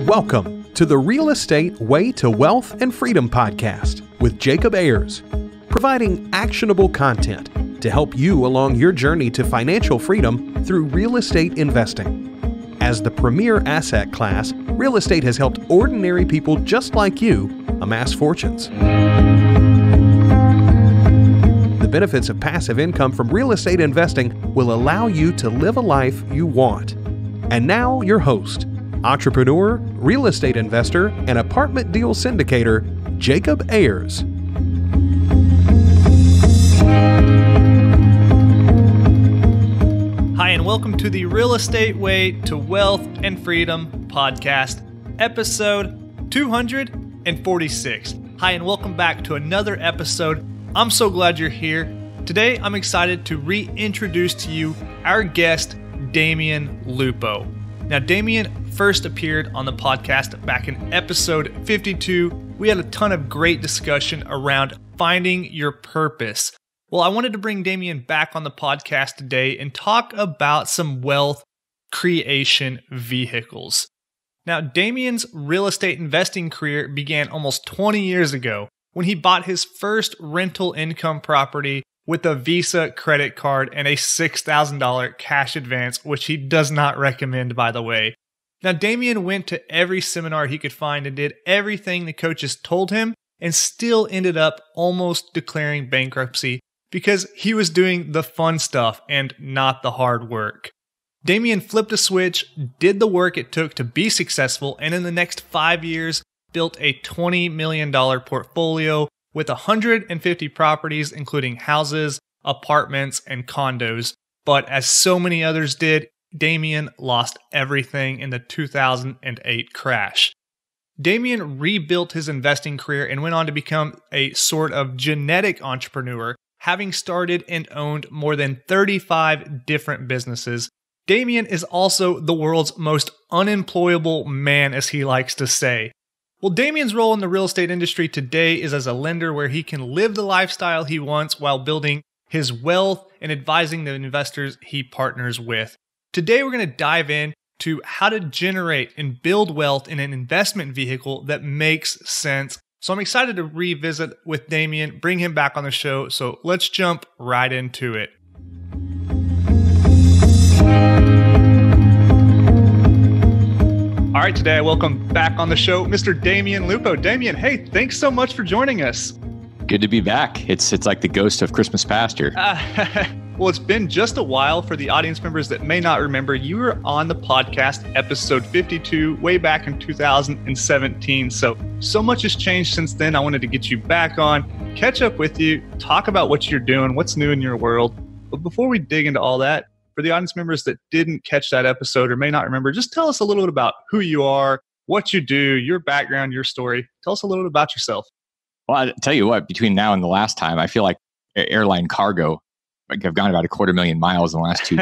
Welcome to the Real Estate Way to Wealth and Freedom podcast with Jacob Ayers, providing actionable content to help you along your journey to financial freedom through real estate investing. As the premier asset class, real estate has helped ordinary people just like you amass fortunes. The benefits of passive income from real estate investing will allow you to live a life you want. And now your host, entrepreneur, real estate investor, and apartment deal syndicator, Jacob Ayers. Hi, and welcome to the Real Estate Way to Wealth and Freedom podcast, episode 246. Hi, and welcome back to another episode. I'm so glad you're here. Today, I'm excited to reintroduce to you our guest, Damion Lupo. Now, Damion first appeared on the podcast back in episode 52. We had a ton of great discussion around finding your purpose. Well, I wanted to bring Damion back on the podcast today and talk about some wealth creation vehicles. Now, Damion's real estate investing career began almost 20 years ago when he bought his first rental income property with a Visa credit card and a $6,000 cash advance, which he does not recommend, by the way. Now, Damion went to every seminar he could find and did everything the coaches told him and still ended up almost declaring bankruptcy because he was doing the fun stuff and not the hard work. Damion flipped a switch, did the work it took to be successful, and in the next 5 years, built a $20 million portfolio with 150 properties, including houses, apartments, and condos. But as so many others did, Damion lost everything in the 2008 crash. Damion rebuilt his investing career and went on to become a sort of genetic entrepreneur, having started and owned more than 35 different businesses. Damion is also the world's most unemployable man, as he likes to say. Well, Damion's role in the real estate industry today is as a lender where he can live the lifestyle he wants while building his wealth and advising the investors he partners with. Today, we're going to dive into how to generate and build wealth in an investment vehicle that makes sense. So I'm excited to revisit with Damion, bring him back on the show. So let's jump right into it. All right, today I welcome back on the show Mr. Damion Lupo. Damion, hey, thanks so much for joining us. Good to be back. It's like the ghost of Christmas past here. Well, it's been just a while. For the audience members that may not remember, you were on the podcast episode 52 way back in 2017. So much has changed since then. I wanted to get you back on, catch up with you, talk about what you're doing, what's new in your world. But before we dig into all that, for the audience members that didn't catch that episode or may not remember, just tell us a little bit about who you are, what you do, your background, your story. Tell us a little bit about yourself. Well, I'll tell you what, between now and the last time, I feel like airline cargo, like I've gone about 250,000 miles in the last 2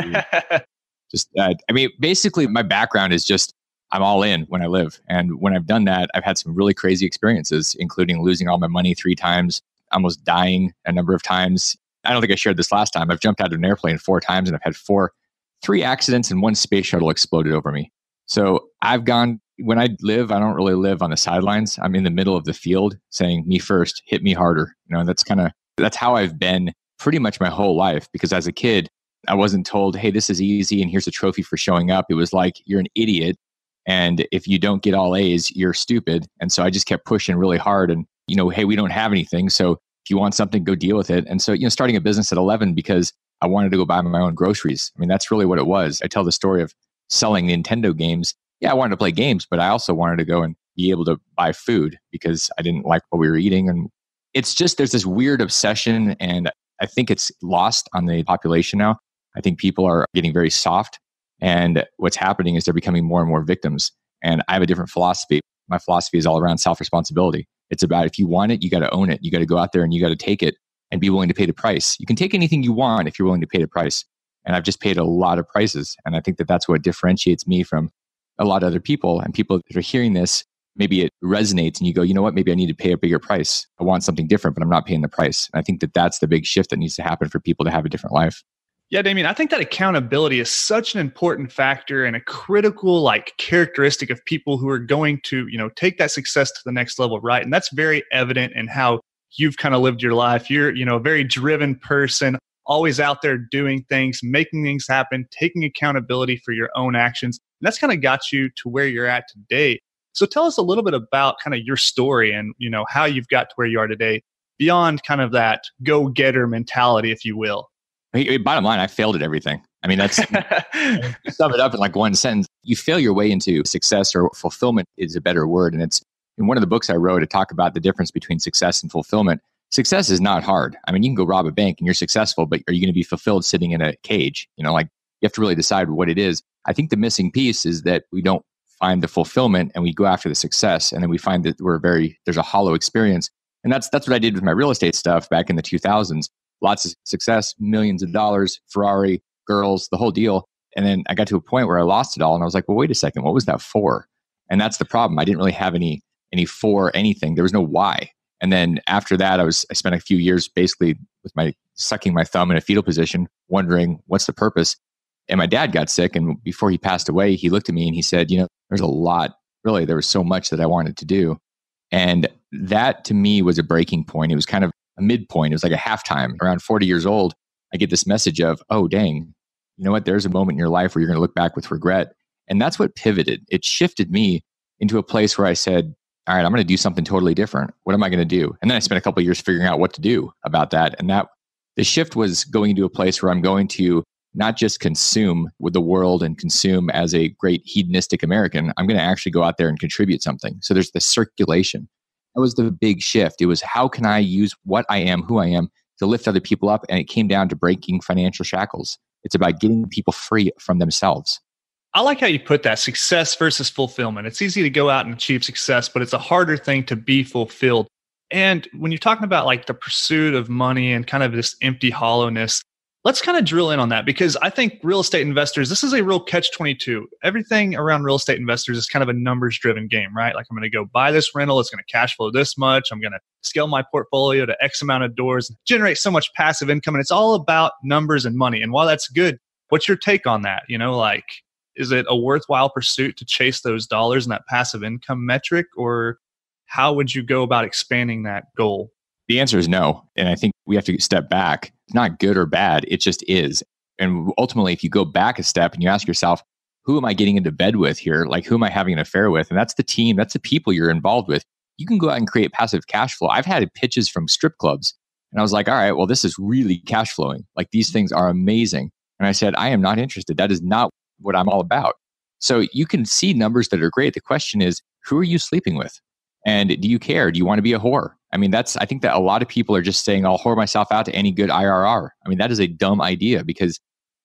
years. Basically my background is just, I'm all in when I live. And when I've done that, I've had some really crazy experiences, including losing all my money 3 times, almost dying a number of times. I don't think I shared this last time. I've jumped out of an airplane 4 times and I've had 3 accidents and 1 space shuttle exploded over me. So when I live, I don't really live on the sidelines. I'm in the middle of the field saying, me first, hit me harder. That's how I've been pretty much my whole life. Because as a kid, I wasn't told, hey, this is easy and here's a trophy for showing up. It was like, you're an idiot. And if you don't get all A's, you're stupid. And so I just kept pushing really hard and, hey, we don't have anything. So if you want something, go deal with it. And so, starting a business at 11 because I wanted to go buy my own groceries. That's really what it was. I tell the story of selling Nintendo games. Yeah, I wanted to play games, but I also wanted to go and be able to buy food because I didn't like what we were eating. And it's just, there's this weird obsession, and I think it's lost on the population now. I think people are getting very soft, and what's happening is they're becoming more and more victims. And I have a different philosophy. My philosophy is all around self-responsibility. It's about, if you want it, you got to own it. You got to go out there and you got to take it and be willing to pay the price. You can take anything you want if you're willing to pay the price. And I've just paid a lot of prices. And I think that that's what differentiates me from a lot of other people. And people that are hearing this, maybe it resonates and you go, you know what, maybe I need to pay a bigger price. I want something different, but I'm not paying the price. And I think that that's the big shift that needs to happen for people to have a different life. Yeah, Damion, I think that accountability is such an important factor and a critical characteristic of people who are going to, take that success to the next level, right? And that's very evident in how you've kind of lived your life. You're, a very driven person, always out there doing things, making things happen, taking accountability for your own actions. And that's kind of got you to where you're at today. So tell us a little bit about kind of your story and, how you've got to where you are today beyond kind of that go-getter mentality, if you will. Bottom line, I failed at everything. I mean, that's sum it up in like one sentence. You fail your way into success, or fulfillment is a better word. And it's in one of the books I wrote to talk about the difference between success and fulfillment. Success is not hard. I mean, you can go rob a bank and you're successful, but are you going to be fulfilled sitting in a cage? You have to really decide what it is. I think the missing piece is that we don't find the fulfillment and we go after the success. And then we find that there's a hollow experience. And that's what I did with my real estate stuff back in the 2000s. Lots of success, millions of dollars, Ferrari, girls, the whole deal. And then I got to a point where I lost it all. And I was like, well, wait a second, what was that for? And that's the problem. I didn't really have any for anything. There was no why. And then after that, I spent a few years basically with sucking my thumb in a fetal position, wondering what's the purpose. And my dad got sick. And before he passed away, he looked at me and he said, there's a lot, really, there was so much that I wanted to do. And that to me was a breaking point. It was kind of a midpoint. It was like a halftime. Around 40 years old, I get this message of, oh, dang, you know what? There's a moment in your life where you're going to look back with regret. And that's what pivoted. It shifted me into a place where I said, all right, I'm going to do something totally different. What am I going to do? And then I spent a couple of years figuring out what to do about that. And the shift was going into a place where I'm going to not just consume with the world and consume as a great hedonistic American. I'm going to actually go out there and contribute something. So there's the circulation. That was the big shift. It was, how can I use what I am, who I am, to lift other people up? And it came down to breaking financial shackles. It's about getting people free from themselves. I like how you put that, success versus fulfillment. It's easy to go out and achieve success, but it's a harder thing to be fulfilled. And when you're talking about the pursuit of money and kind of this empty hollowness, let's kind of drill in on that, because I think real estate investors, this is a real catch-22. Everything around real estate investors is kind of a numbers-driven game, right? Like, I'm going to go buy this rental. It's going to cash flow this much. I'm going to scale my portfolio to X amount of doors, generate so much passive income. And it's all about numbers and money. And while that's good, what's your take on that? Is it a worthwhile pursuit to chase those dollars and that passive income metric? Or how would you go about expanding that goal? The answer is no. And I think we have to step back. It's not good or bad. It just is. And ultimately, if you go back a step and you ask yourself, who am I getting into bed with here? Like, who am I having an affair with? And that's the team. That's the people you're involved with. You can go out and create passive cash flow. I've had pitches from strip clubs. And I was like, all right, well, this is really cash flowing. Like, these things are amazing. And I said, I am not interested. That is not what I'm all about. So you can see numbers that are great. The question is, who are you sleeping with? And do you care? Do you want to be a whore? I mean, I think that a lot of people are just saying, I'll whore myself out to any good IRR. I mean, that is a dumb idea, because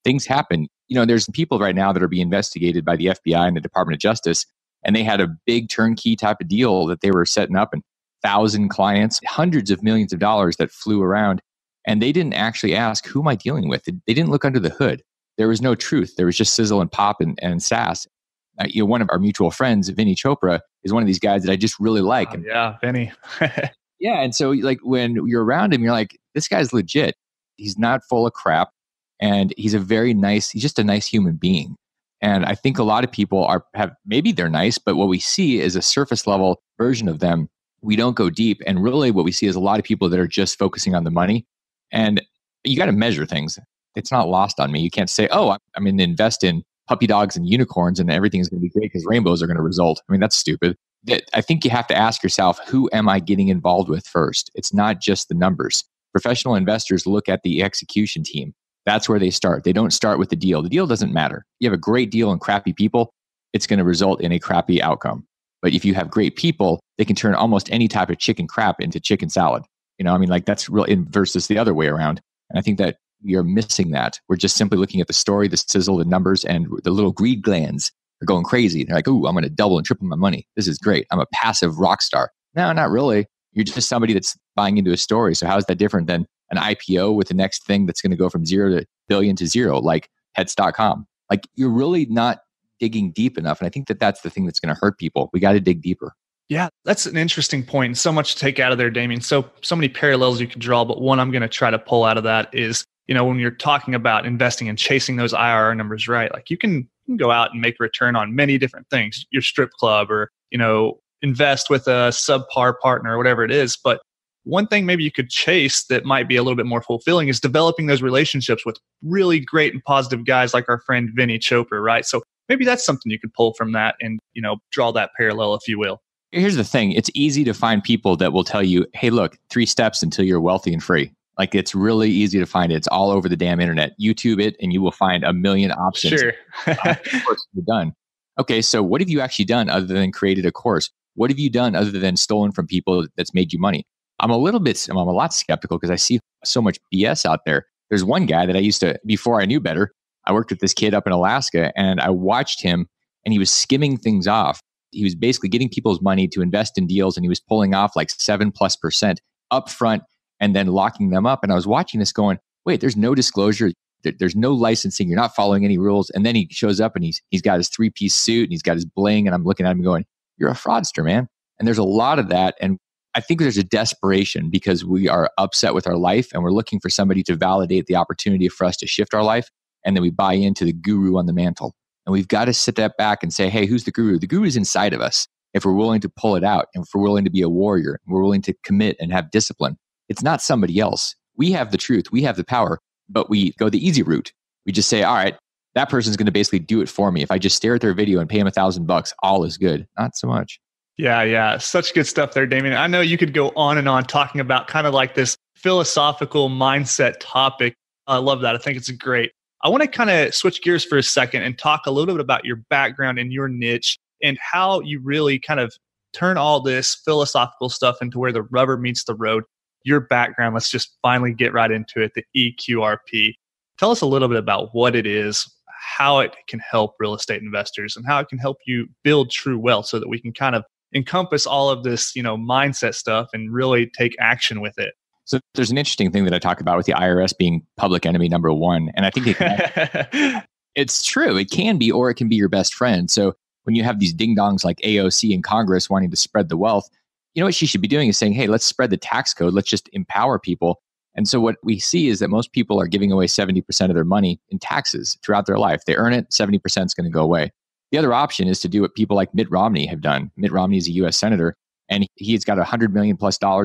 things happen. There's people right now that are being investigated by the FBI and the Department of Justice, and they had a big turnkey type of deal that they were setting up, and 1,000 clients, hundreds of millions of dollars that flew around. And they didn't actually ask, who am I dealing with? They didn't look under the hood. There was no truth. There was just sizzle and pop and sass. One of our mutual friends, Vinny Chopra, is one of these guys that I just really like. Oh, yeah, Vinny. Yeah. And so when you're around him, you're like, this guy's legit. He's not full of crap. And he's just a nice human being. And I think a lot of people maybe they're nice, but what we see is a surface level version of them. We don't go deep. And really what we see is a lot of people that are just focusing on the money. And you got to measure things. It's not lost on me. You can't say, oh, I'm going to invest in puppy dogs and unicorns and everything's going to be great because rainbows are going to result. I mean, that's stupid. I think you have to ask yourself, who am I getting involved with first? It's not just the numbers. Professional investors look at the execution team. That's where they start. They don't start with the deal. The deal doesn't matter. You have a great deal and crappy people, it's going to result in a crappy outcome. But if you have great people, they can turn almost any type of chicken crap into chicken salad. That's real versus the other way around. And I think that we are missing that. We're just simply looking at the story, the sizzle, the numbers, and the little greed glands are going crazy. They're like, ooh, I'm going to double and triple my money. This is great. I'm a passive rock star. No, not really. You're just somebody that's buying into a story. So how is that different than an IPO with the next thing that's going to go from 0 to billion to 0, like Pets.com? Like, you're really not digging deep enough. And I think that that's the thing that's going to hurt people. We got to dig deeper. Yeah, that's an interesting point. And so much to take out of there, Damion. So many parallels you could draw, but one I'm going to try to pull out of that is when you're talking about investing and chasing those IRR numbers, right? Like you can go out and make a return on many different things, your strip club or, invest with a subpar partner or whatever it is. But one thing maybe you could chase that might be a little bit more fulfilling is developing those relationships with really great and positive guys like our friend Vinny Chopra, right? So maybe that's something you could pull from that and, draw that parallel, if you will. Here's the thing. It's easy to find people that will tell you, hey, look, 3 steps until you're wealthy and free. Like it's really easy to find it. It's all over the damn internet. YouTube it and you will find a million options. Sure. Of course, you're done. Okay, so what have you actually done other than created a course? What have you done other than stolen from people that's made you money? I'm a lot skeptical because I see so much BS out there. There's one guy that I used to, before I knew better, I worked with this kid up in Alaska and I watched him and he was skimming things off. He was basically getting people's money to invest in deals and he was pulling off like 7+% upfront and then locking them up. And I was watching this going, wait, there's no disclosure. There's no licensing. You're not following any rules. And then he shows up and he's got his 3-piece suit and he's got his bling. And I'm looking at him going, you're a fraudster, man. And there's a lot of that. And I think there's a desperation because we are upset with our life and we're looking for somebody to validate the opportunity for us to shift our life. And then we buy into the guru on the mantle. And we've got to sit that back and say, hey, who's the guru? The guru is inside of us. If we're willing to pull it out and if we're willing to be a warrior, and we're willing to commit and have discipline, it's not somebody else. We have the truth. We have the power, but we go the easy route. We just say, all right, that person's going to basically do it for me. If I just stare at their video and pay them $1,000, all is good. Not so much. Yeah. Such good stuff there, Damion. I know you could go on and on talking about kind of like this philosophical mindset topic. I love that. I think it's great. I want to kind of switch gears for a second and talk a little bit about your background and your niche and how you really kind of turn all this philosophical stuff into where the rubber meets the road. Your background, let's just finally get right into it, the EQRP. Tell us a little bit about what it is, how it can help real estate investors, and how it can help you build true wealth so that we can kind of encompass all of this, mindset stuff and really take action with it. So there's an interesting thing that I talk about with the IRS being public enemy number one. And I think it's true. It can be, or it can be your best friend. So when you have these ding-dongs like AOC in Congress wanting to spread the wealth, what she should be doing is saying, hey, let's spread the tax code. Let's just empower people. And so what we see is that most people are giving away 70% of their money in taxes throughout their life. They earn it, 70% is going to go away. The other option is to do what people like Mitt Romney have done. Mitt Romney is a US senator, and he's got $100 million+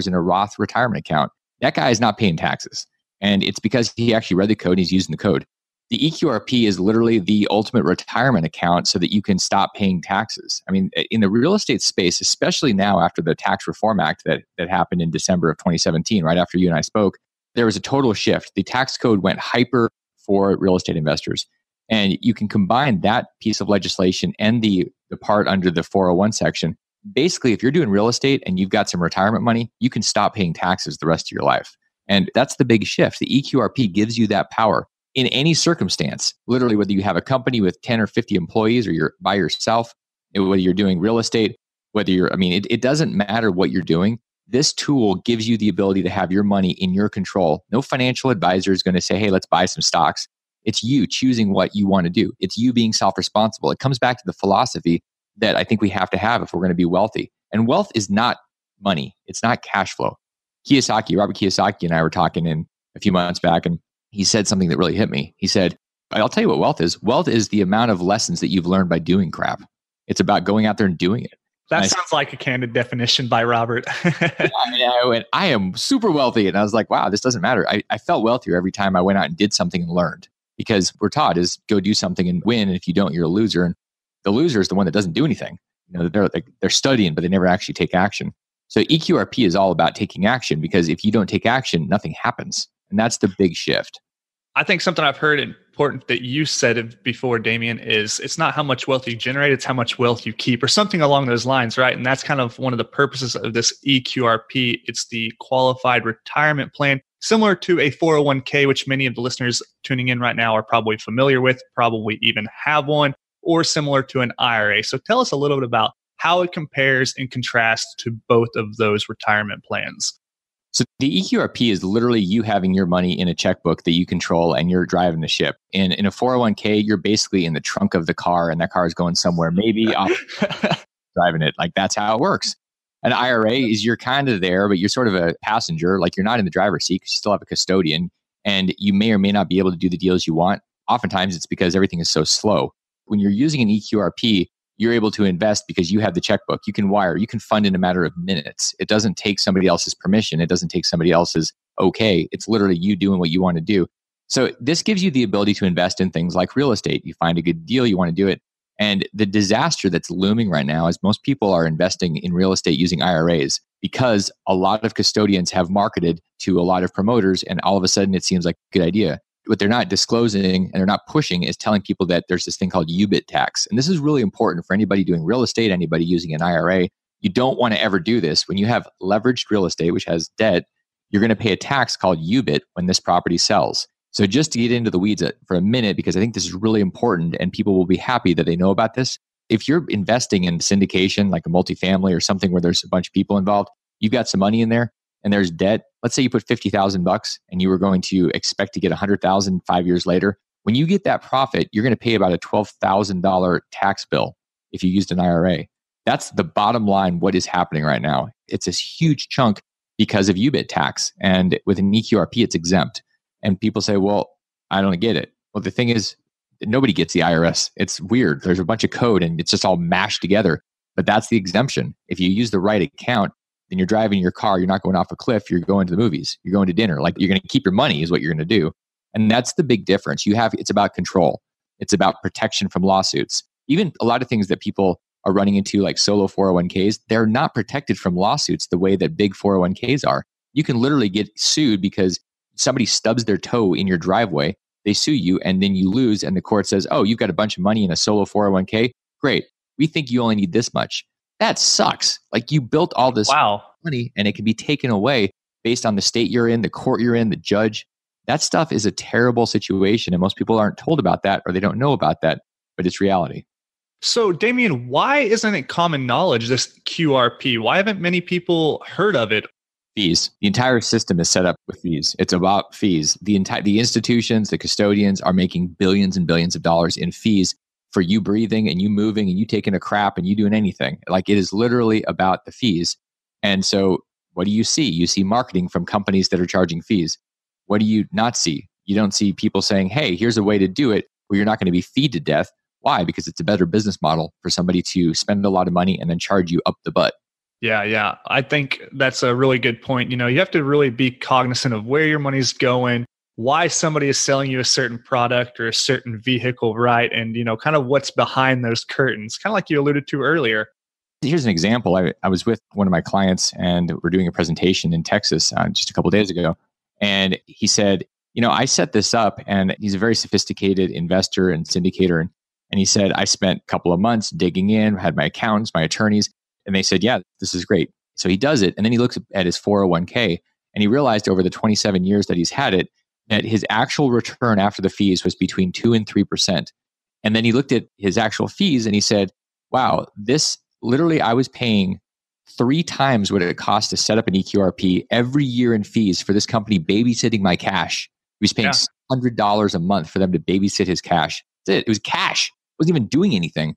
in a Roth retirement account. That guy is not paying taxes. And it's because he actually read the code and he's using the code. The EQRP is literally the ultimate retirement account so that you can stop paying taxes. I mean, in the real estate space, especially now after the Tax Reform Act that happened in December of 2017, right after you and I spoke, there was a total shift. The tax code went hyper for real estate investors. And you can combine that piece of legislation and the part under the 401 section. Basically, if you're doing real estate and you've got some retirement money, you can stop paying taxes the rest of your life. And that's the big shift. The EQRP gives you that power in any circumstance. Literally, whether you have a company with 10 or 50 employees or you're by yourself, whether you're doing real estate, it doesn't matter what you're doing. This tool gives you the ability to have your money in your control. No financial advisor is going to say, hey, let's buy some stocks. It's you choosing what you want to do. It's you being self-responsible. It comes back to the philosophy that I think we have to have if we're going to be wealthy. And wealth is not money. It's not cash flow. Robert Kiyosaki and I were talking in a few months back, and he said something that really hit me. He said, I'll tell you what wealth is. Wealth is the amount of lessons that you've learned by doing crap. It's about going out there and doing it. That sounds like a candid definition by Robert. I am super wealthy. And I was like, wow, this doesn't matter. I felt wealthier every time I went out and did something and learned, because we're taught is go do something and win. And if you don't, you're a loser. And the loser is the one that doesn't do anything. They're studying, but they never actually take action. So EQRP is all about taking action, because if you don't take action, nothing happens. And that's the big shift. I think something I've heard important that you said before, Damion, is it's not how much wealth you generate, it's how much wealth you keep, or something along those lines, right? And that's kind of one of the purposes of this EQRP. It's the qualified retirement plan, similar to a 401k, which many of the listeners tuning in right now are probably familiar with, probably even have one, or similar to an IRA. So tell us a little bit about how it compares and contrasts to both of those retirement plans. So the EQRP is literally you having your money in a checkbook that you control and you're driving the ship. In a 401k, you're basically in the trunk of the car and that car is going somewhere, maybe off driving it. Like that's how it works. An IRA is you're kind of there, but you're sort of a passenger. Like you're not in the driver's seat because you still have a custodian and you may or may not be able to do the deals you want. Oftentimes it's because everything is so slow. When you're using an EQRP, you're able to invest because you have the checkbook. You can wire, you can fund in a matter of minutes. It doesn't take somebody else's permission. It doesn't take somebody else's okay. It's literally you doing what you want to do. So this gives you the ability to invest in things like real estate. You find a good deal, you want to do it. And the disaster that's looming right now is most people are investing in real estate using IRAs because a lot of custodians have marketed to a lot of promoters, and all of a sudden it seems like a good idea. What they're not disclosing and they're not pushing is telling people that there's this thing called UBIT tax. And this is really important for anybody doing real estate, anybody using an IRA. You don't want to ever do this. When you have leveraged real estate, which has debt, you're going to pay a tax called UBIT when this property sells. So just to get into the weeds for a minute, because I think this is really important and people will be happy that they know about this. If you're investing in syndication, like a multifamily or something where there's a bunch of people involved, you've got some money in there and there's debt. Let's say you put $50,000 and you were going to expect to get $100,000 5 years later. When you get that profit, you're going to pay about a $12,000 tax bill if you used an IRA. That's the bottom line, what is happening right now. It's this huge chunk because of UBIT tax. And with an EQRP, it's exempt. And people say, well, I don't get it. Well, the thing is, nobody gets the IRS. It's weird. There's a bunch of code and it's just all mashed together. But that's the exemption. If you use the right account, then you're driving your car, you're not going off a cliff, you're going to the movies, you're going to dinner. Like you're going to keep your money is what you're going to do. And that's the big difference. It's about control. It's about protection from lawsuits. Even a lot of things that people are running into like solo 401ks, they're not protected from lawsuits the way that big 401ks are. You can literally get sued because somebody stubs their toe in your driveway, they sue you, and then you lose, and the court says, oh, you've got a bunch of money in a solo 401k? Great. We think you only need this much. That sucks. Like you built all this money, and it can be taken away based on the state you're in, the court you're in, the judge. That stuff is a terrible situation, and most people aren't told about that, or they don't know about that, but it's reality. So, Damion, why isn't it common knowledge, this QRP? Why haven't many people heard of it? Fees. The entire system is set up with fees. It's about fees. The institutions, the custodians are making billions and billions of dollars in fees for you breathing and you moving and you taking a crap and you doing anything. Like it is literally about the fees. And so what do you see? You see marketing from companies that are charging fees. What do you not see? You don't see people saying, hey, here's a way to do it where you're not going to be feed to death. Why? Because it's a better business model for somebody to spend a lot of money and then charge you up the butt. Yeah. I think that's a really good point. You have to really be cognizant of where your money's going, why somebody is selling you a certain product or a certain vehicle, right? And, kind of what's behind those curtains, kind of like you alluded to earlier. Here's an example. I was with one of my clients and we're doing a presentation in Texas just a couple of days ago. And he said, I set this up, and he's a very sophisticated investor and syndicator. And he said, I spent a couple of months digging in, had my accountants, my attorneys, and they said, yeah, this is great. So he does it. And then he looks at his 401k and he realized over the 27 years that he's had it, that his actual return after the fees was between 2 and 3%. And then he looked at his actual fees and he said, wow, this literally I was paying 3 times what it cost to set up an EQRP every year in fees for this company babysitting my cash. He was paying $100 a month for them to babysit his cash. That's it. It was cash. It wasn't even doing anything.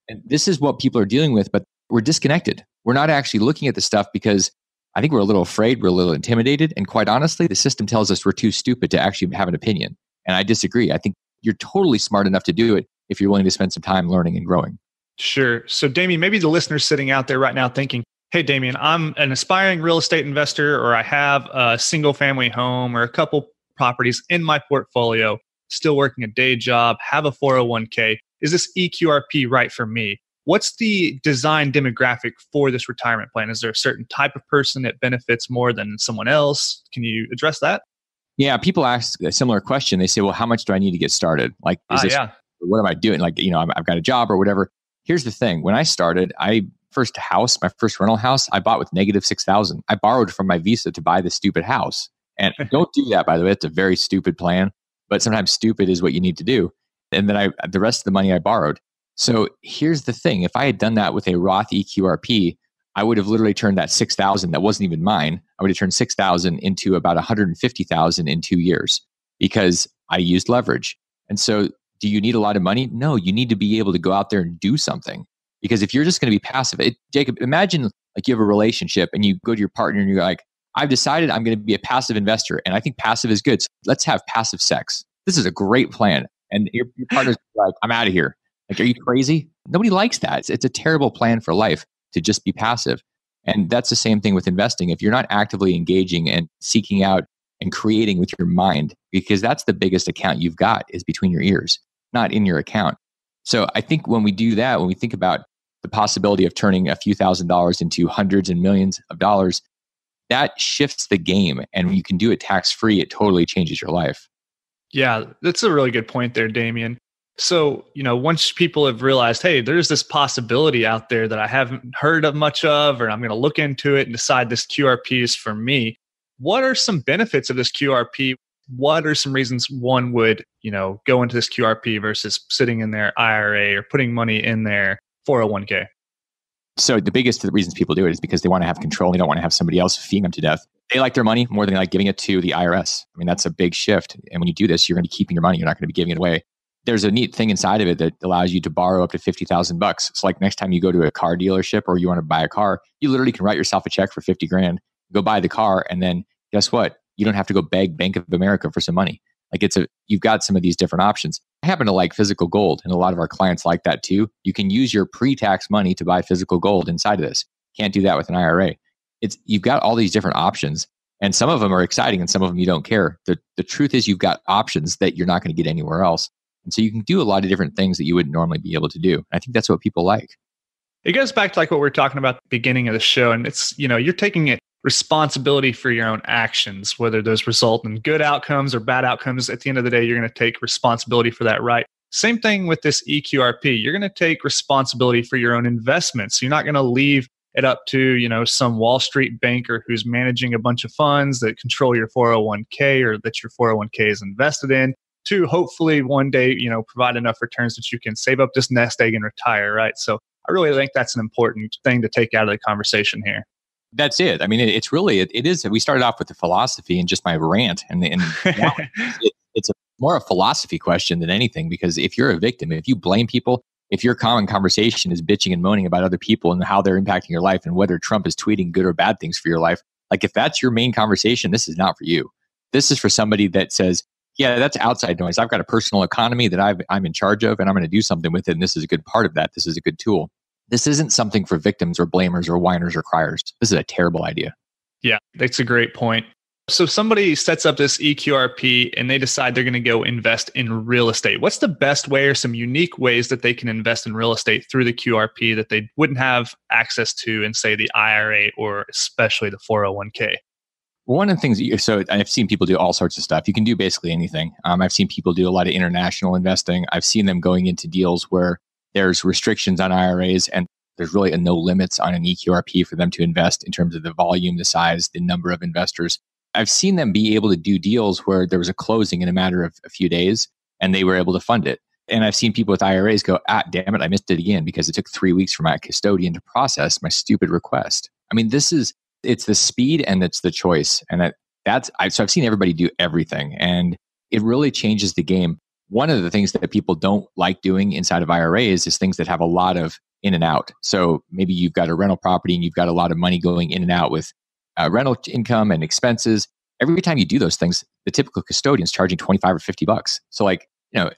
And this is what people are dealing with, but we're disconnected. We're not actually looking at the stuff because I think we're a little afraid, we're a little intimidated. And quite honestly, the system tells us we're too stupid to actually have an opinion. And I disagree. I think you're totally smart enough to do it if you're willing to spend some time learning and growing. Sure. So Damion, maybe the listeners sitting out there right now thinking, hey, Damion, I'm an aspiring real estate investor, or I have a single family home or a couple properties in my portfolio, still working a day job, have a 401k. Is this EQRP right for me? What's the design demographic for this retirement plan? Is there a certain type of person that benefits more than someone else? Can you address that? Yeah, people ask a similar question. They say, well, how much do I need to get started? Like, what am I doing? Like, I've got a job or whatever. Here's the thing. When I started, my first rental house, I bought with -6,000. I borrowed from my Visa to buy the stupid house. And don't do that, by the way. It's a very stupid plan, but sometimes stupid is what you need to do. And then the rest of the money I borrowed. So here's the thing. If I had done that with a Roth EQRP, I would have literally turned that 6,000 that wasn't even mine. I would have turned 6,000 into about 150,000 in 2 years because I used leverage. And so do you need a lot of money? No, you need to be able to go out there and do something. Because if you're just going to be passive, Jacob, imagine like you have a relationship and you go to your partner and you're like, I've decided I'm going to be a passive investor and I think passive is good. So let's have passive sex. This is a great plan. And your partner's like, I'm out of here. Like, are you crazy? Nobody likes that. It's a terrible plan for life to just be passive. And that's the same thing with investing. If you're not actively engaging and seeking out and creating with your mind, because that's the biggest account you've got is between your ears, not in your account. So I think when we do that, when we think about the possibility of turning a few $1,000s into hundreds and millions of dollars, that shifts the game. And when you can do it tax-free, it totally changes your life. Yeah, that's a really good point there, Damion. So, once people have realized, hey, there's this possibility out there that I haven't heard of much of, or I'm going to look into it and decide this QRP is for me. What are some benefits of this QRP? What are some reasons one would, go into this QRP versus sitting in their IRA or putting money in their 401k? So the biggest of the reasons people do it is because they want to have control. They don't want to have somebody else feeding them to death. They like their money more than they like giving it to the IRS. I mean, that's a big shift. And when you do this, you're going to be keeping your money. You're not going to be giving it away. There's a neat thing inside of it that allows you to borrow up to $50,000. It's like next time you go to a car dealership or you want to buy a car, you literally can write yourself a check for 50 grand, go buy the car. And then guess what? You don't have to go beg Bank of America for some money. Like you've got some of these different options. I happen to like physical gold, and a lot of our clients like that too. You can use your pre-tax money to buy physical gold inside of this. Can't do that with an IRA. You've got all these different options, and some of them are exciting and some of them you don't care. The truth is you've got options that you're not going to get anywhere else. And so you can do a lot of different things that you wouldn't normally be able to do. And I think that's what people like. It goes back to like what we were talking about at the beginning of the show. And it's, you're taking responsibility for your own actions, whether those result in good outcomes or bad outcomes. At the end of the day, you're going to take responsibility for that, right? Same thing with this EQRP. You're going to take responsibility for your own investments. You're not going to leave it up to, some Wall Street banker who's managing a bunch of funds that control your 401k or that your 401k is invested in to hopefully one day, provide enough returns that you can save up this nest egg and retire, right? So I really think that's an important thing to take out of the conversation here. That's it. I mean, it's really, it is, we started off with the philosophy and just my rant and now it's more a philosophy question than anything, because if you're a victim, if you blame people, if your common conversation is bitching and moaning about other people and how they're impacting your life and whether Trump is tweeting good or bad things for your life, like if that's your main conversation, this is not for you. This is for somebody that says, yeah, that's outside noise. I've got a personal economy that I'm in charge of, and I'm going to do something with it. And this is a good part of that. This is a good tool. This isn't something for victims or blamers or whiners or criers. This is a terrible idea. Yeah, that's a great point. So somebody sets up this EQRP and they decide they're going to go invest in real estate. What's the best way or some unique ways that they can invest in real estate through the QRP that they wouldn't have access to in, say, the IRA or especially the 401k? One of the things, so I've seen people do all sorts of stuff. You can do basically anything. I've seen people do a lot of international investing. I've seen them going into deals where there's restrictions on IRAs and there's really no limits on an EQRP for them to invest in terms of the volume, the size, the number of investors. I've seen them be able to do deals where there was a closing in a matter of a few days and they were able to fund it. And I've seen people with IRAs go, damn it, I missed it again because it took 3 weeks for my custodian to process my stupid request. I mean, it's the speed and it's the choice. And so I've seen everybody do everything and it really changes the game. One of the things that people don't like doing inside of IRAs is things that have a lot of in and out. So maybe you've got a rental property and you've got a lot of money going in and out with rental income and expenses. Every time you do those things, the typical custodian is charging $25 or $50. So a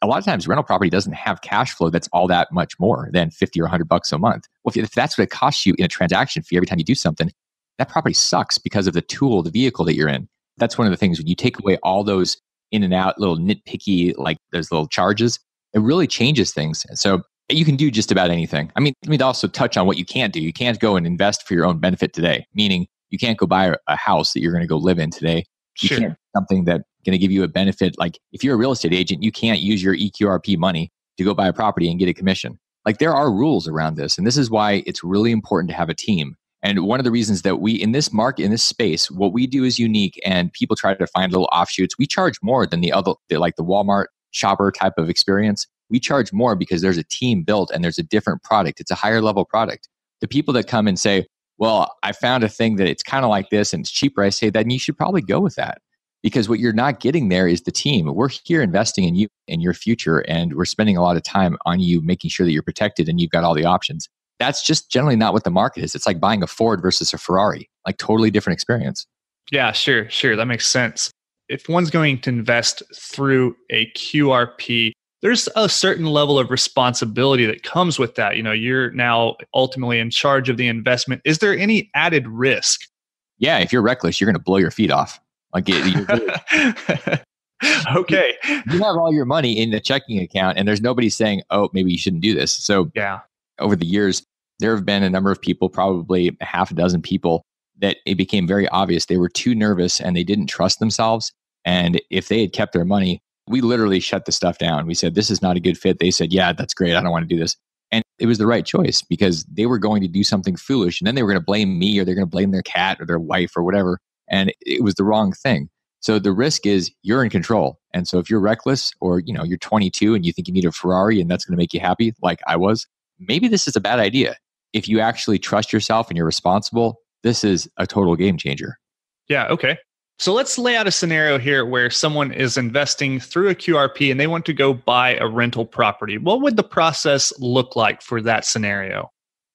lot of times rental property doesn't have cash flow that's all that much more than $50 or $100 a month. Well, if that's what it costs you in a transaction fee every time you do something, that property sucks because of the tool, the vehicle that you're in. That's one of the things when you take away all those in and out, little nitpicky, like those little charges, it really changes things. So you can do just about anything. I mean, let me also touch on what you can't do. You can't go and invest for your own benefit today, meaning you can't go buy a house that you're going to go live in today. You Sure. can't do something that's going to give you a benefit. Like if you're a real estate agent, you can't use your EQRP money to go buy a property and get a commission. Like there are rules around this. And this is why it's really important to have a team. And one of the reasons that we, in this market, in this space, what we do is unique and people try to find little offshoots. We charge more than the Walmart shopper type of experience. We charge more because there's a team built and there's a different product. It's a higher level product. The people that come and say, well, I found a thing that it's kind of like this and it's cheaper, I say, then you should probably go with that. Because what you're not getting there is the team. We're here investing in you and your future, and we're spending a lot of time on you, making sure that you're protected and you've got all the options. That's just generally not what the market is. It's like buying a Ford versus a Ferrari, like totally different experience. Yeah, sure. That makes sense. If one's going to invest through a QRP, there's a certain level of responsibility that comes with that. You're now ultimately in charge of the investment. Is there any added risk? Yeah, if you're reckless, you're going to blow your feet off. Okay. You have all your money in the checking account and there's nobody saying, oh, maybe you shouldn't do this. So yeah, over the years, there have been a number of people, probably a half a dozen people, that it became very obvious they were too nervous and they didn't trust themselves. And if they had kept their money, we literally shut the stuff down. We said, this is not a good fit. They said, yeah, that's great. I don't want to do this. And it was the right choice because they were going to do something foolish and then they were going to blame me or they're going to blame their cat or their wife or whatever. And it was the wrong thing. So the risk is you're in control. And so if you're reckless or, you're 22 and you think you need a Ferrari and that's going to make you happy, like I was, maybe this is a bad idea. If you actually trust yourself and you're responsible, this is a total game changer. Yeah. Okay. So let's lay out a scenario here where someone is investing through a QRP and they want to go buy a rental property. What would the process look like for that scenario?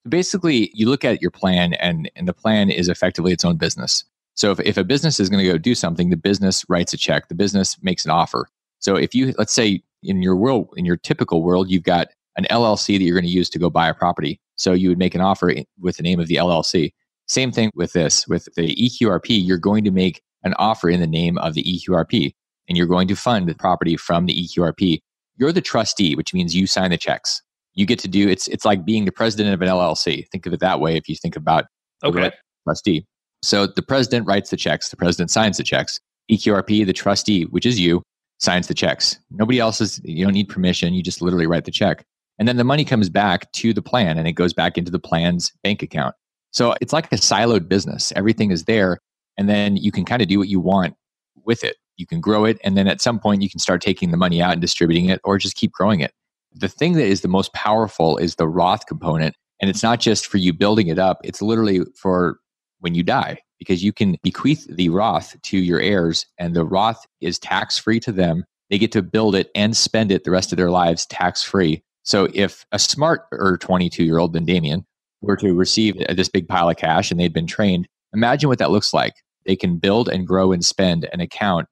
Basically, you look at your plan and the plan is effectively its own business. So if a business is going to go do something, the business writes a check, the business makes an offer. So if you, let's say in your typical world, you've got an LLC that you're going to use to go buy a property. So you would make an offer with the name of the LLC. Same thing with this. With the EQRP, you're going to make an offer in the name of the EQRP, and you're going to fund the property from the EQRP. You're the trustee, which means you sign the checks. You get to do, it's like being the president of an LLC. Think of it that way if you think about okay. Trustee. So the president writes the checks, the president signs the checks. EQRP, the trustee, which is you, signs the checks. Nobody else you don't need permission. You just literally write the check. And then the money comes back to the plan and it goes back into the plan's bank account. So it's like a siloed business. Everything is there. And then you can kind of do what you want with it. You can grow it. And then at some point you can start taking the money out and distributing it or just keep growing it. The thing that is the most powerful is the Roth component. And it's not just for you building it up. It's literally for when you die, because you can bequeath the Roth to your heirs and the Roth is tax-free to them. They get to build it and spend it the rest of their lives tax-free. So if a smarter 22-year-old than Damion were to receive this big pile of cash and they'd been trained, imagine what that looks like. They can build and grow and spend an account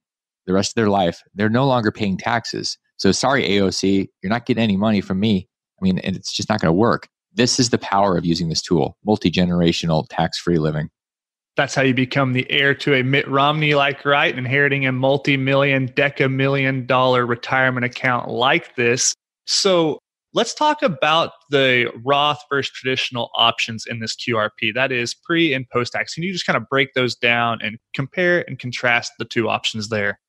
the rest of their life. They're no longer paying taxes. So sorry, AOC, you're not getting any money from me. And it's just not going to work. This is the power of using this tool, multi-generational tax-free living. That's how you become the heir to a Mitt Romney-like right, inheriting a multi-million, deca-million-dollar retirement account like this. So let's talk about the Roth versus traditional options in this QRP. That is pre and post-tax. Can you just kind of break those down and compare and contrast the two options there?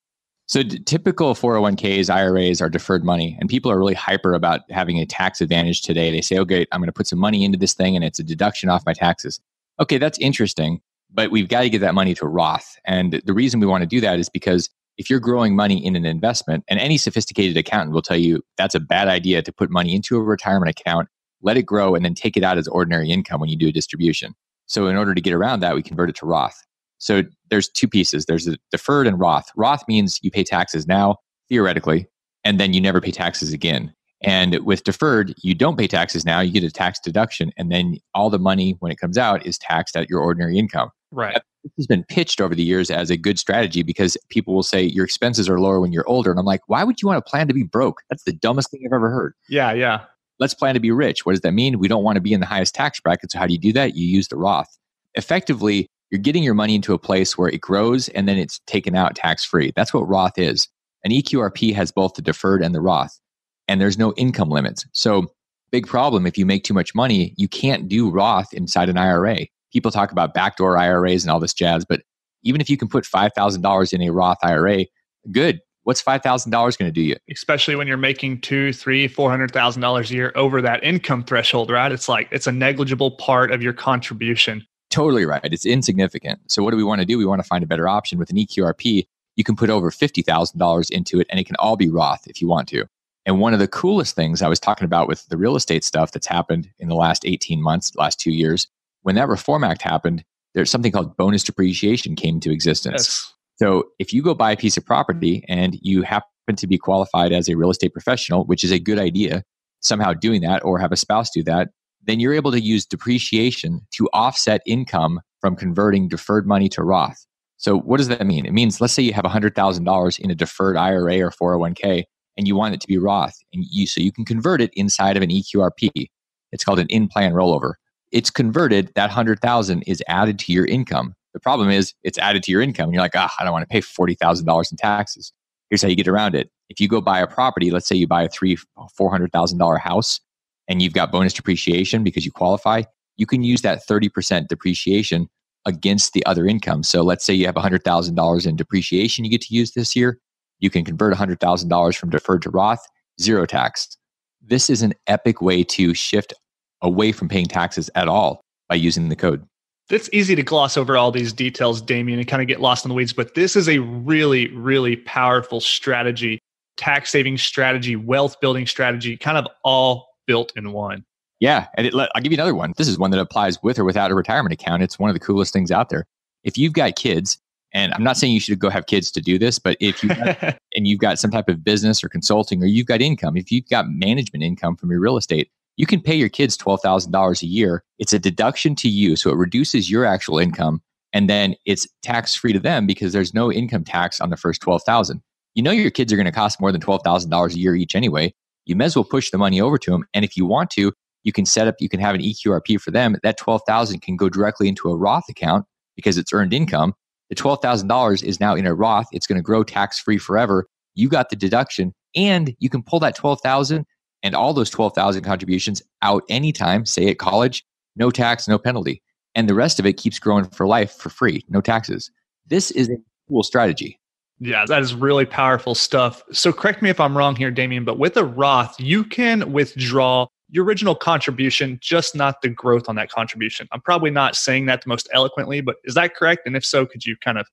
So typical 401ks, IRAs are deferred money, and people are really hyper about having a tax advantage today. They say, okay, I'm going to put some money into this thing and it's a deduction off my taxes. Okay, that's interesting, but we've got to get that money to Roth. And the reason we want to do that is because if you're growing money in an investment, and any sophisticated accountant will tell you that's a bad idea to put money into a retirement account, let it grow, and then take it out as ordinary income when you do a distribution. So in order to get around that, we convert it to Roth. So there's two pieces. There's a deferred and Roth. Roth means you pay taxes now, theoretically, and then you never pay taxes again. And with deferred, you don't pay taxes now, you get a tax deduction, and then all the money when it comes out is taxed at your ordinary income. Right. This has been pitched over the years as a good strategy because people will say your expenses are lower when you're older. And I'm like, why would you want to plan to be broke? That's the dumbest thing I've ever heard. Yeah. Let's plan to be rich. What does that mean? We don't want to be in the highest tax bracket. So how do you do that? You use the Roth. Effectively, you're getting your money into a place where it grows and then it's taken out tax-free. That's what Roth is. An EQRP has both the deferred and the Roth, and there's no income limits. So big problem, if you make too much money, you can't do Roth inside an IRA. People talk about backdoor IRAs and all this jazz, but even if you can put $5,000 in a Roth IRA, good. What's $5,000 going to do you? Especially when you're making $200,000, $300,000, $400,000 a year over that income threshold, right? It's like it's a negligible part of your contribution. Totally right. It's insignificant. So what do we want to do? We want to find a better option. With an EQRP, you can put over $50,000 into it and it can all be Roth if you want to. And one of the coolest things I was talking about with the real estate stuff that's happened in the last 18 months, last 2 years, when that Reform Act happened, there's something called bonus depreciation came into existence. Yes. So if you go buy a piece of property and you happen to be qualified as a real estate professional, which is a good idea, somehow doing that or have a spouse do that, then you're able to use depreciation to offset income from converting deferred money to Roth. So what does that mean? It means, let's say you have $100,000 in a deferred IRA or 401k, and you want it to be Roth, and so you can convert it inside of an EQRP. It's called an in-plan rollover. It's converted. That 100,000 is added to your income. The problem is it's added to your income, and you're like, I don't want to pay $40,000 in taxes. Here's how you get around it. If you go buy a property, let's say you buy a $400,000 house, and you've got bonus depreciation because you qualify, you can use that 30% depreciation against the other income. So let's say you have $100,000 in depreciation you get to use this year. You can convert $100,000 from deferred to Roth, zero tax. This is an epic way to shift away from paying taxes at all by using the code. It's easy to gloss over all these details, Damion, and kind of get lost in the weeds, but this is a really, really powerful strategy, tax saving strategy, wealth building strategy, kind of all built in one. Yeah. And I'll give you another one. This is one that applies with or without a retirement account. It's one of the coolest things out there. If you've got kids, and I'm not saying you should go have kids to do this, but if you've got some type of business or consulting, or you've got income, if you've got management income from your real estate, you can pay your kids $12,000 a year. It's a deduction to you. So it reduces your actual income, and then it's tax free to them because there's no income tax on the first $12,000. You know, your kids are going to cost more than $12,000 a year each anyway. You may as well push the money over to them. And if you want to, you can have an EQRP for them. That $12,000 can go directly into a Roth account because it's earned income. The $12,000 is now in a Roth. It's going to grow tax-free forever. You got the deduction, and you can pull that $12,000 and all those $12,000 contributions out anytime, say at college, no tax, no penalty. And the rest of it keeps growing for life for free, no taxes. This is a cool strategy. Yeah, that is really powerful stuff. So correct me if I'm wrong here, Damion, but with a Roth, you can withdraw your original contribution, just not the growth on that contribution. I'm probably not saying that the most eloquently, but is that correct? And if so, could you kind of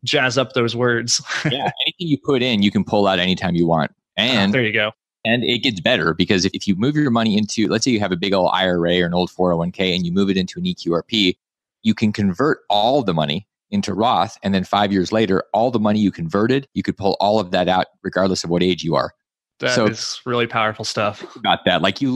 jazz up those words? Yeah, anything you put in, you can pull out anytime you want. And there you go. And it gets better because if you move your money into, let's say you have a big old IRA or an old 401k and you move it into an EQRP, you can convert all the money into Roth. And then 5 years later, all the money you converted, you could pull all of that out regardless of what age you are. That is really powerful stuff. About that. Like you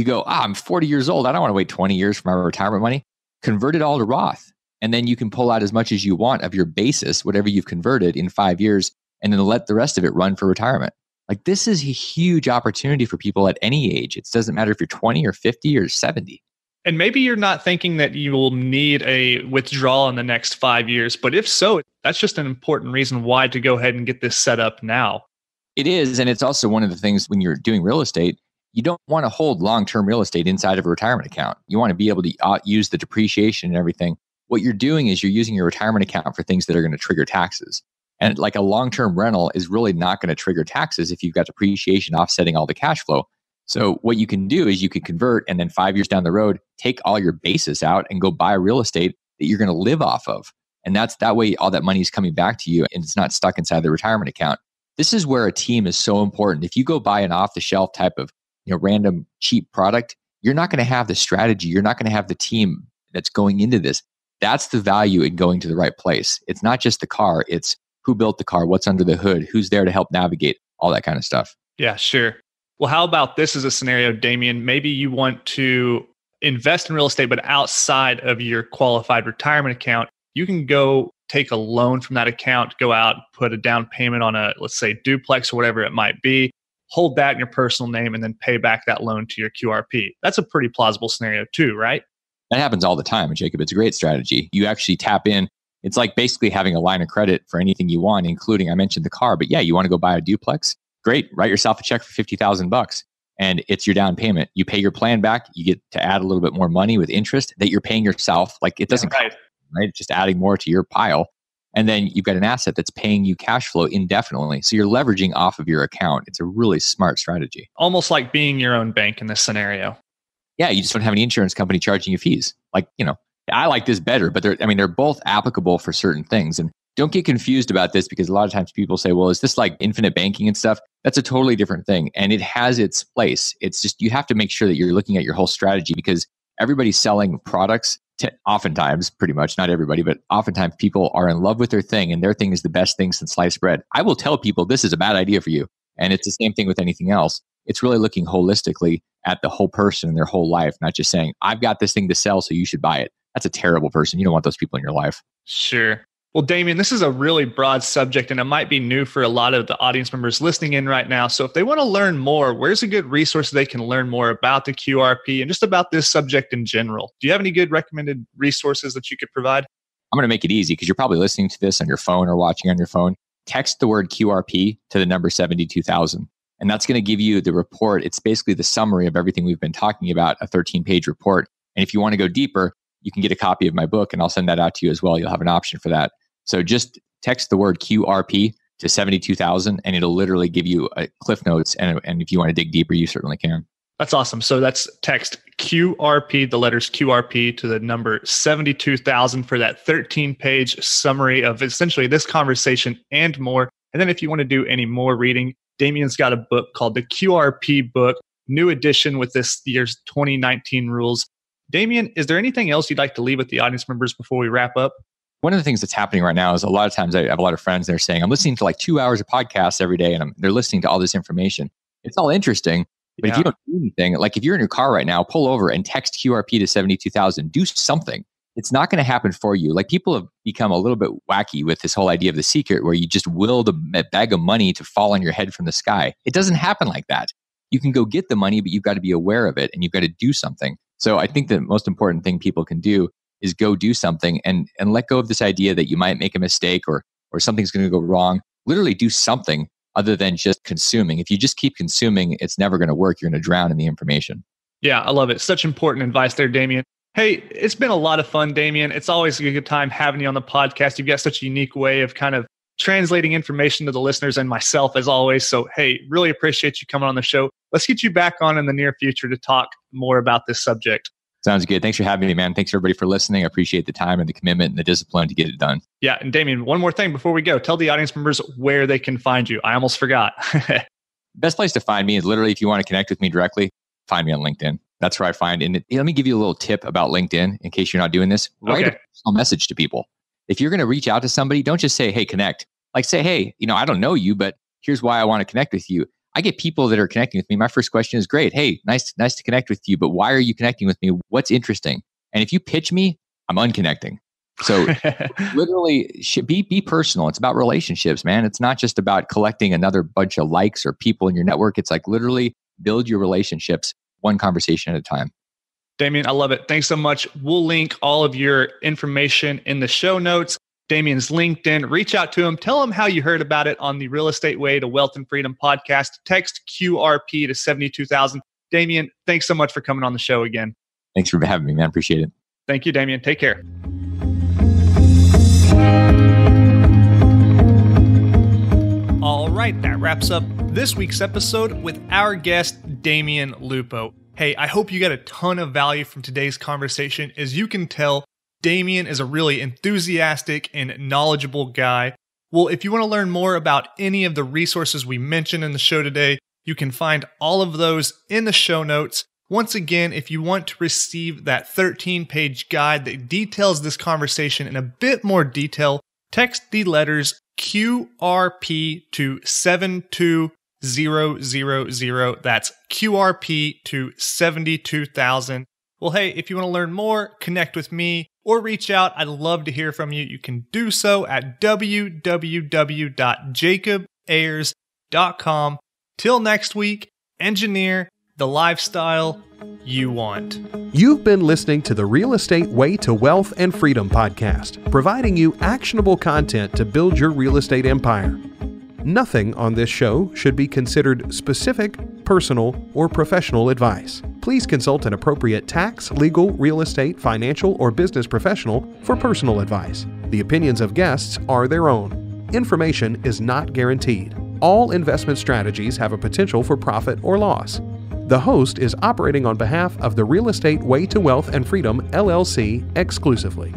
go, I'm 40 years old. I don't want to wait 20 years for my retirement money. Convert it all to Roth. And then you can pull out as much as you want of your basis, whatever you've converted in 5 years, and then let the rest of it run for retirement. Like this is a huge opportunity for people at any age. It doesn't matter if you're 20 or 50 or 70. And maybe you're not thinking that you will need a withdrawal in the next 5 years, but if so, that's just an important reason why to go ahead and get this set up now. It is. And it's also one of the things when you're doing real estate, you don't want to hold long-term real estate inside of a retirement account. You want to be able to use the depreciation and everything. What you're doing is you're using your retirement account for things that are going to trigger taxes. And like a long-term rental is really not going to trigger taxes if you've got depreciation offsetting all the cash flow. So what you can do is you can convert and then 5 years down the road, take all your basis out and go buy real estate that you're going to live off of. And that's that way all that money is coming back to you and it's not stuck inside the retirement account. This is where a team is so important. If you go buy an off-the-shelf type of random cheap product, you're not going to have the strategy. You're not going to have the team that's going into this. That's the value in going to the right place. It's not just the car. It's who built the car, what's under the hood, who's there to help navigate, all that kind of stuff. Yeah, sure. Well, how about this as a scenario, Damion? Maybe you want to invest in real estate, but outside of your qualified retirement account, you can go take a loan from that account, go out, put a down payment on a, let's say, duplex or whatever it might be, hold that in your personal name, and then pay back that loan to your QRP. That's a pretty plausible scenario too, right? That happens all the time, Jacob. It's a great strategy. You actually tap in. It's like basically having a line of credit for anything you want, including, I mentioned the car, but yeah, you want to go buy a duplex? Great. Write yourself a check for $50,000 and it's your down payment. You pay your plan back. You get to add a little bit more money with interest that you're paying yourself. Like it doesn't cost, right? Just adding more to your pile. And then you've got an asset that's paying you cash flow indefinitely. So you're leveraging off of your account. It's a really smart strategy. Almost like being your own bank in this scenario. Yeah, you just don't have any insurance company charging you fees. Like, I like this better, but they're both applicable for certain things. And don't get confused about this because a lot of times people say, well, is this like infinite banking and stuff? That's a totally different thing. And it has its place. It's just, you have to make sure that you're looking at your whole strategy because everybody's selling products to, oftentimes, pretty much, not everybody, but oftentimes people are in love with their thing and their thing is the best thing since sliced bread. I will tell people this is a bad idea for you. And it's the same thing with anything else. It's really looking holistically at the whole person and their whole life, not just saying, I've got this thing to sell, so you should buy it. That's a terrible person. You don't want those people in your life. Sure. Well, Damion, this is a really broad subject and it might be new for a lot of the audience members listening in right now. So if they want to learn more, where's a good resource they can learn more about the QRP and just about this subject in general? Do you have any good recommended resources that you could provide? I'm going to make it easy because you're probably listening to this on your phone or watching on your phone. Text the word QRP to the number 72,000. And that's going to give you the report. It's basically the summary of everything we've been talking about, a 13-page report. And if you want to go deeper, you can get a copy of my book and I'll send that out to you as well. You'll have an option for that. So just text the word QRP to 72,000 and it'll literally give you Cliff Notes. And if you want to dig deeper, you certainly can. That's awesome. So that's text QRP, the letters QRP to the number 72,000 for that 13-page summary of essentially this conversation and more. And then if you want to do any more reading, Damion's got a book called the QRP book, new edition with this year's 2019 rules. Damion, is there anything else you'd like to leave with the audience members before we wrap up? One of the things that's happening right now is a lot of times I have a lot of friends that are saying, I'm listening to like 2 hours of podcasts every day and they're listening to all this information. It's all interesting. But if you don't do anything, like if you're in your car right now, pull over and text QRP to 72,000, do something. It's not going to happen for you. Like people have become a little bit wacky with this whole idea of the secret where you just will the bag of money to fall on your head from the sky. It doesn't happen like that. You can go get the money, but you've got to be aware of it and you've got to do something. So I think the most important thing people can do is go do something and let go of this idea that you might make a mistake or something's going to go wrong. Literally do something other than just consuming. If you just keep consuming, it's never going to work. You're going to drown in the information. Yeah, I love it. Such important advice there, Damion. Hey, it's been a lot of fun, Damion. It's always a good time having you on the podcast. You've got such a unique way of kind of translating information to the listeners and myself as always. So, hey, really appreciate you coming on the show. Let's get you back on in the near future to talk more about this subject. Sounds good. Thanks for having me, man. Thanks everybody for listening. I appreciate the time and the commitment and the discipline to get it done. Yeah. And Damion, one more thing before we go. Tell the audience members where they can find you. I almost forgot. Best place to find me is literally if you want to connect with me directly, find me on LinkedIn. That's where I find. And let me give you a little tip about LinkedIn in case you're not doing this. Write a personal message to people. If you're going to reach out to somebody, don't just say, hey, connect. Like say, hey, I don't know you, but here's why I want to connect with you. I get people that are connecting with me. My first question is, great. Hey, nice to connect with you, but why are you connecting with me? What's interesting? And if you pitch me, I'm unconnecting. So literally be personal. It's about relationships, man. It's not just about collecting another bunch of likes or people in your network. It's like literally build your relationships one conversation at a time. Damion, I love it. Thanks so much. We'll link all of your information in the show notes. Damion's LinkedIn. Reach out to him. Tell him how you heard about it on the Real Estate Way to Wealth and Freedom podcast. Text QRP to 72,000. Damion, thanks so much for coming on the show again. Thanks for having me, man. Appreciate it. Thank you, Damion. Take care. All right, that wraps up this week's episode with our guest, Damion Lupo. Hey, I hope you got a ton of value from today's conversation. As you can tell, Damion is a really enthusiastic and knowledgeable guy. Well, if you want to learn more about any of the resources we mentioned in the show today, you can find all of those in the show notes. Once again, if you want to receive that 13-page guide that details this conversation in a bit more detail, text the letters QRP to 72000. That's QRP to 72,000. Well, hey, if you want to learn more, connect with me or reach out. I'd love to hear from you. You can do so at www.jacobayers.com. Till next week, engineer the lifestyle you want. You've been listening to the Real Estate Way to Wealth and Freedom podcast, providing you actionable content to build your real estate empire. Nothing on this show should be considered specific, personal, or professional advice. Please consult an appropriate tax, legal, real estate, financial, or business professional for personal advice. The opinions of guests are their own. Information is not guaranteed. All investment strategies have a potential for profit or loss. The host is operating on behalf of the Real Estate Way to Wealth and Freedom, LLC, exclusively.